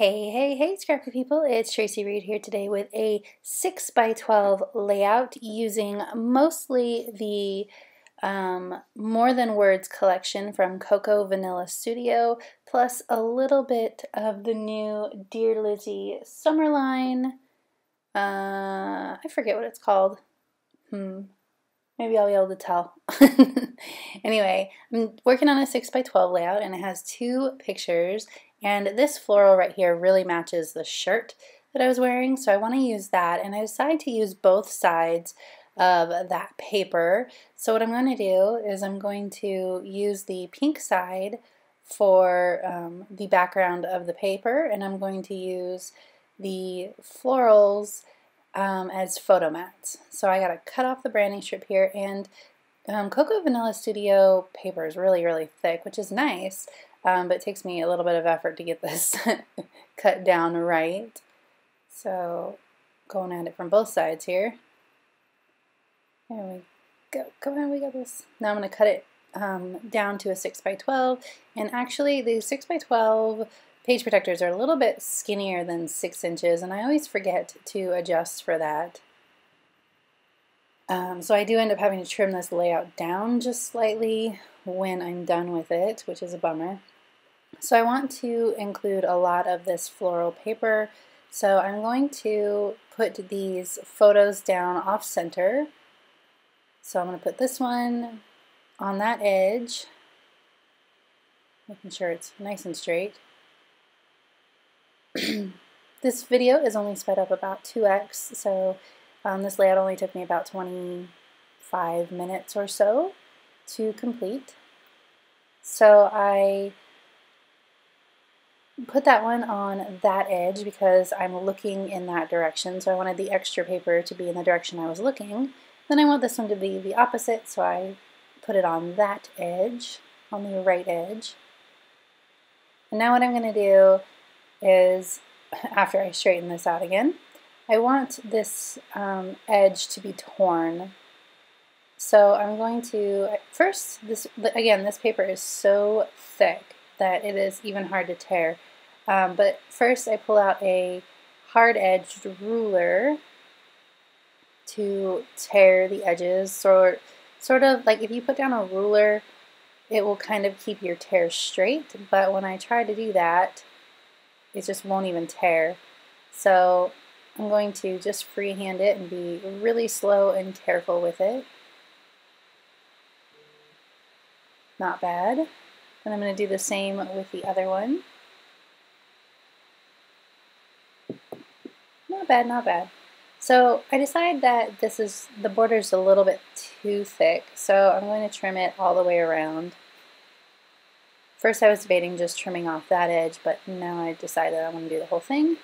Hey, Scrapbook people, it's Tracy Reed here today with a 6x12 layout using mostly the More Than Words collection from Coco Vanilla Studio, plus a little bit of the new Dear Lizzie summer line. I forget what it's called. Maybe I'll be able to tell. Anyway, I'm working on a 6x12 layout and it has two pictures, and this floral right here really matches the shirt that I was wearing, so I want to use that, and I decided to use both sides of that paper. So what I'm going to do is I'm going to use the pink side for the background of the paper, and I'm going to use the florals as photo mats. So I gotta cut off the branding strip here, and Coco Vanilla Studio paper is really thick, which is nice, but it takes me a little bit of effort to get this cut down right. So going at it from both sides here. There we go. Come on, we got this. Now I'm going to cut it down to a 6x12, and actually the 6x12 page protectors are a little bit skinnier than 6 inches, and I always forget to adjust for that. So I do end up having to trim this layout down just slightly when I'm done with it, which is a bummer. So I want to include a lot of this floral paper, so I'm going to put these photos down off center. So I'm going to put this one on that edge, making sure it's nice and straight. This video is only sped up about 2x, so this layout only took me about 25 minutes or so to complete. So I put that one on that edge because I'm looking in that direction, so I wanted the extra paper to be in the direction I was looking. Then I want this one to be the opposite, so I put it on that edge, on the right edge. And now what I'm going to do is, after I straighten this out again, I want this edge to be torn. So I'm going to, first, this paper is so thick that it is even hard to tear. But first I pull out a hard-edged ruler to tear the edges, sort of like if you put down a ruler, it will kind of keep your tear straight, but when I try to do that, it just won't even tear. So I'm going to just freehand it and be really slow and careful with it. Not bad. And I'm going to do the same with the other one. Not bad, not bad. So I decided that the border's a little bit too thick, so I'm going to trim it all the way around. First I was debating just trimming off that edge, but now I decided I want to do the whole thing.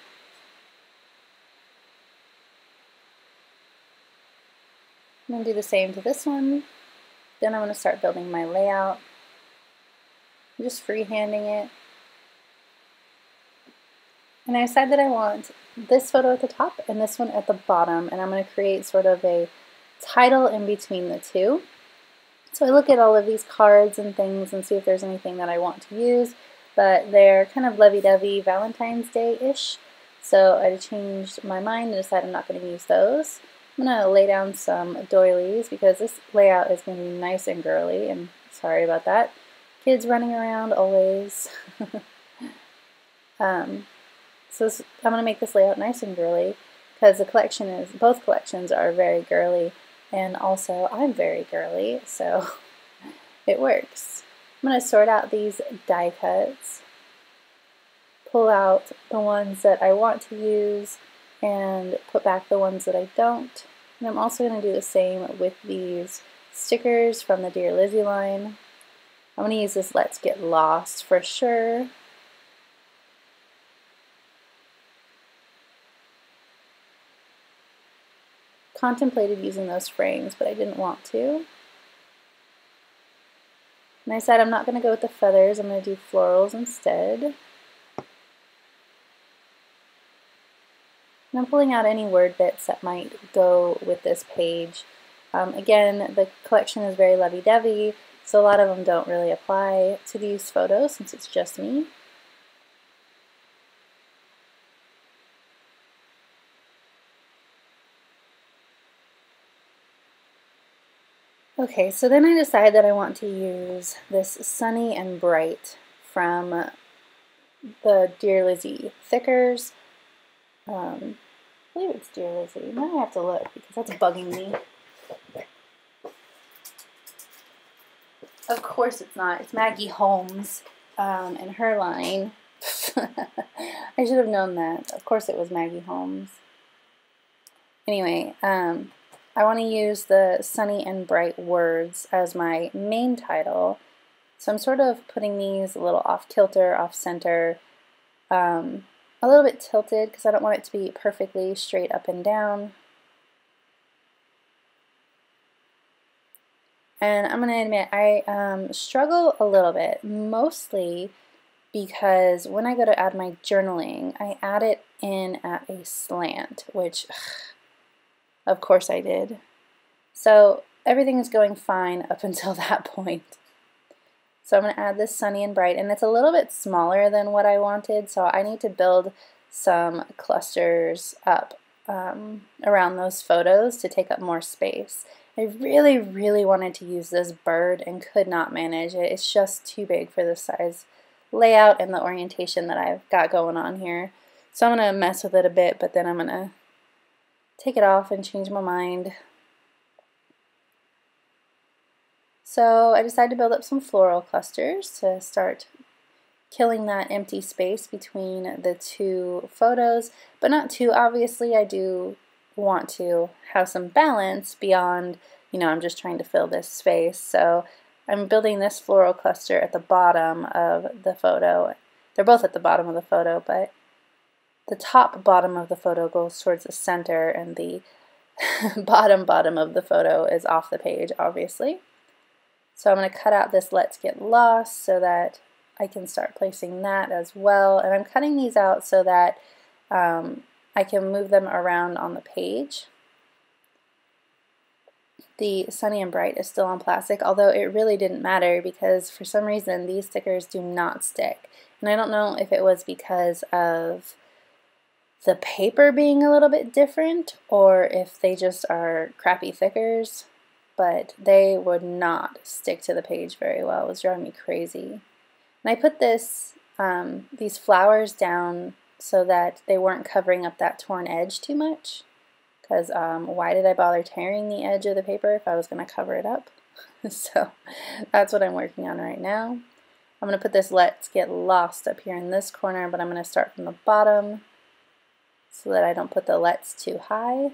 I'm going to do the same to this one. Then I'm going to start building my layout. I'm just freehanding it. And I decided that I want this photo at the top and this one at the bottom, and I'm going to create sort of a title in between the two. So I look at all of these cards and things and see if there's anything that I want to use, but they're kind of lovey-dovey Valentine's Day-ish, so I changed my mind and decided I'm not going to use those. I'm going to lay down some doilies because this layout is going to be nice and girly, and sorry about that. Kids running around always. So I'm going to make this layout nice and girly because both collections are very girly, and also I'm very girly, so it works. I'm going to sort out these die cuts, pull out the ones that I want to use, and put back the ones that I don't. And I'm also going to do the same with these stickers from the Dear Lizzie line. I'm going to use this Let's Get Lost for sure. Contemplated using those frames, but I didn't want to. And I said I'm not going to go with the feathers, I'm going to do florals instead. And I'm pulling out any word bits that might go with this page. Again, the collection is very lovey-dovey, so a lot of them don't really apply to these photos since it's just me. Okay, so then I decide that I want to use this Sunny and Bright from the Dear Lizzie thickers. I believe it's Dear Lizzie. Now I have to look because that's bugging me. Of course it's not. It's Maggie Holmes and her line. I should have known that. Of course it was Maggie Holmes. Anyway, I want to use the Sunny and Bright words as my main title. So I'm sort of putting these a little off kilter, off center, a little bit tilted because I don't want it to be perfectly straight up and down. And I'm going to admit I struggle a little bit, mostly because when I go to add my journaling, I add it in at a slant, which of course I did. So everything is going fine up until that point. So I'm going to add this Sunny and Bright, and it's a little bit smaller than what I wanted, so I need to build some clusters up around those photos to take up more space. I really, really wanted to use this bird and could not manage it. It's just too big for the size layout and the orientation that I've got going on here. So I'm going to mess with it a bit, but then I'm going to take it off and change my mind. So I decided to build up some floral clusters to start killing that empty space between the two photos, but not too obviously. I do want to have some balance beyond, you know, I'm just trying to fill this space. So I'm building this floral cluster at the bottom of the photo. They're both at the bottom of the photo, but the top bottom of the photo goes towards the center and the bottom of the photo is off the page, obviously. So I'm going to cut out this Let's Get Lost so that I can start placing that as well. And I'm cutting these out so that I can move them around on the page. The Sunny and Bright is still on plastic, although it really didn't matter because for some reason these stickers do not stick. And I don't know if it was because of the paper being a little bit different or if they just are crappy thickers, but they would not stick to the page very well. It was driving me crazy. And I put these flowers down so that they weren't covering up that torn edge too much, because why did I bother tearing the edge of the paper if I was going to cover it up? So that's what I'm working on right now. I'm going to put this Let's Get Lost up here in this corner, but I'm going to start from the bottom so that I don't put the Let's too high.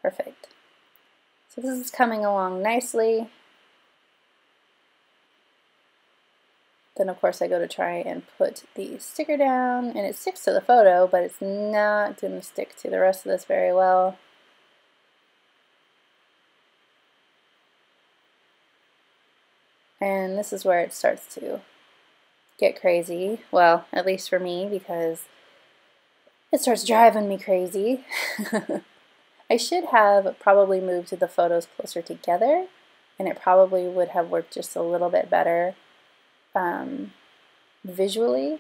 Perfect. So this is coming along nicely. Then of course I go to try and put the sticker down, and it sticks to the photo, but it's not going to stick to the rest of this very well. And this is where it starts to get crazy. Well, at least for me, because it starts driving me crazy. I should have probably moved the photos closer together, and it probably would have worked just a little bit better visually,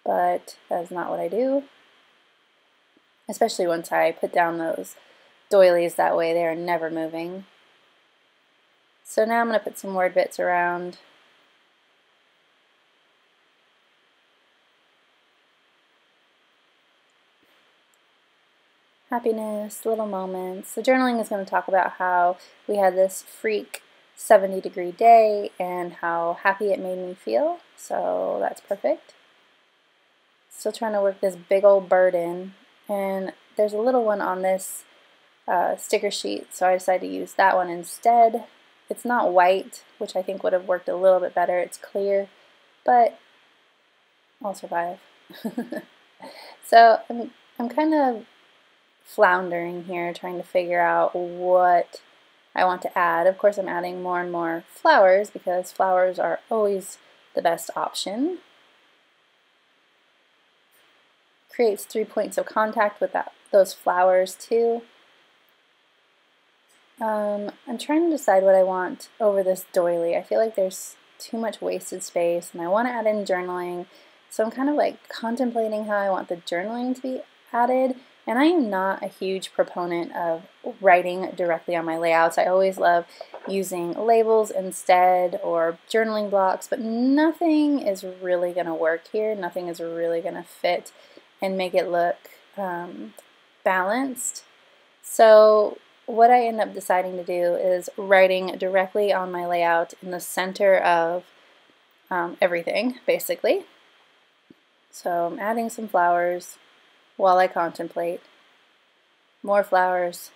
but that's not what I do. Especially once I put down those doilies that way, they are never moving. So now I'm going to put some word bits around. Happiness, little moments. The journaling is going to talk about how we had this freak 70-degree day and how happy it made me feel. So that's perfect. Still trying to work this big old bird in. And there's a little one on this sticker sheet, so I decided to use that one instead. It's not white, which I think would have worked a little bit better. It's clear, but I'll survive. So I'm kind of floundering here, trying to figure out what I want to add. Of course, I'm adding more and more flowers because flowers are always the best option. Creates 3 points of contact with those flowers too. I'm trying to decide what I want over this doily. I feel like there's too much wasted space and I want to add in journaling. So I'm kind of like contemplating how I want the journaling to be added, And I am not a huge proponent of writing directly on my layouts. I always love using labels instead or journaling blocks, but nothing is really going to work here. Nothing is really going to fit and make it look balanced. So what I end up deciding to do is writing directly on my layout in the center of everything, basically. So I'm adding some flowers while I contemplate. More flowers.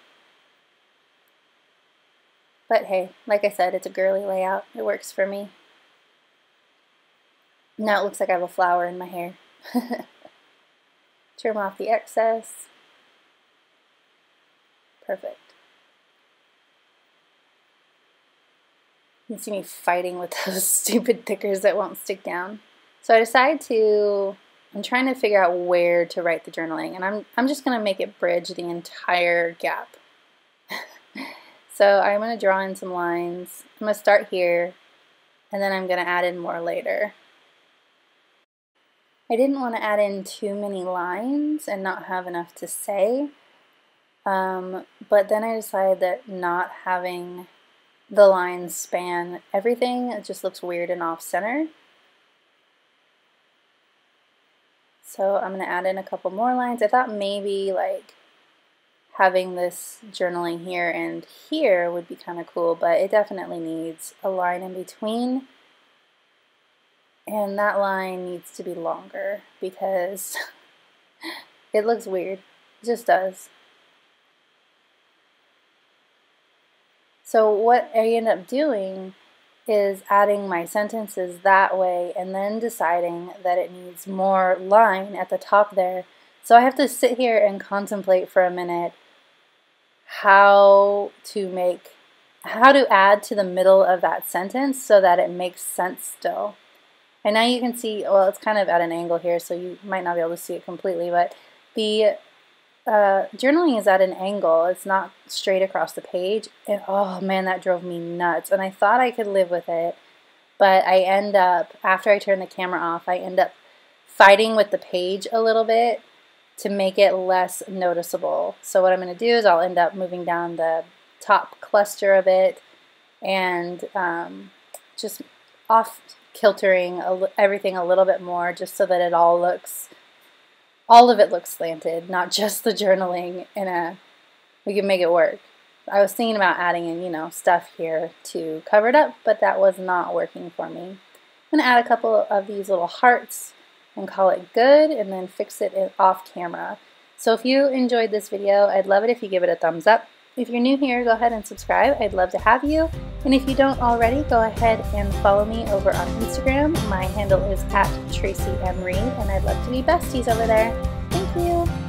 But hey, like I said, it's a girly layout. It works for me. Now it looks like I have a flower in my hair. Trim off the excess. Perfect. You can see me fighting with those stupid thickers that won't stick down. So I decided I'm trying to figure out where to write the journaling, and I'm just going to make it bridge the entire gap. So I'm going to draw in some lines. I'm going to start here, and then I'm going to add in more later. I didn't want to add in too many lines and not have enough to say, but then I decided that not having the lines span everything, it just looks weird and off-center. So I'm going to add in a couple more lines. I thought maybe like having this journaling here and here would be kind of cool, but it definitely needs a line in between. And that line needs to be longer because it looks weird. It just does. So what I end up doing is adding my sentences that way and then deciding that it needs more line at the top there. So I have to sit here and contemplate for a minute how to add to the middle of that sentence so that it makes sense still. And now you can see, well, it's kind of at an angle here, so you might not be able to see it completely, but the journaling is at an angle. It's not straight across the page, and oh man, that drove me nuts. And I thought I could live with it, but I end up, after I turn the camera off, I end up fighting with the page a little bit to make it less noticeable. So what I'm going to do is I'll end up moving down the top cluster of it and just off-kiltering everything a little bit more, just so that it all of it looks slanted, not just the journaling. We can make it work. I was thinking about adding in, stuff here to cover it up, but that was not working for me. I'm going to add a couple of these little hearts and call it good, and then fix it off camera. So if you enjoyed this video, I'd love it if you give it a thumbs up. If you're new here, go ahead and subscribe. I'd love to have you. And if you don't already, go ahead and follow me over on Instagram. My handle is @TracyMReed, and I'd love to be besties over there. Thank you.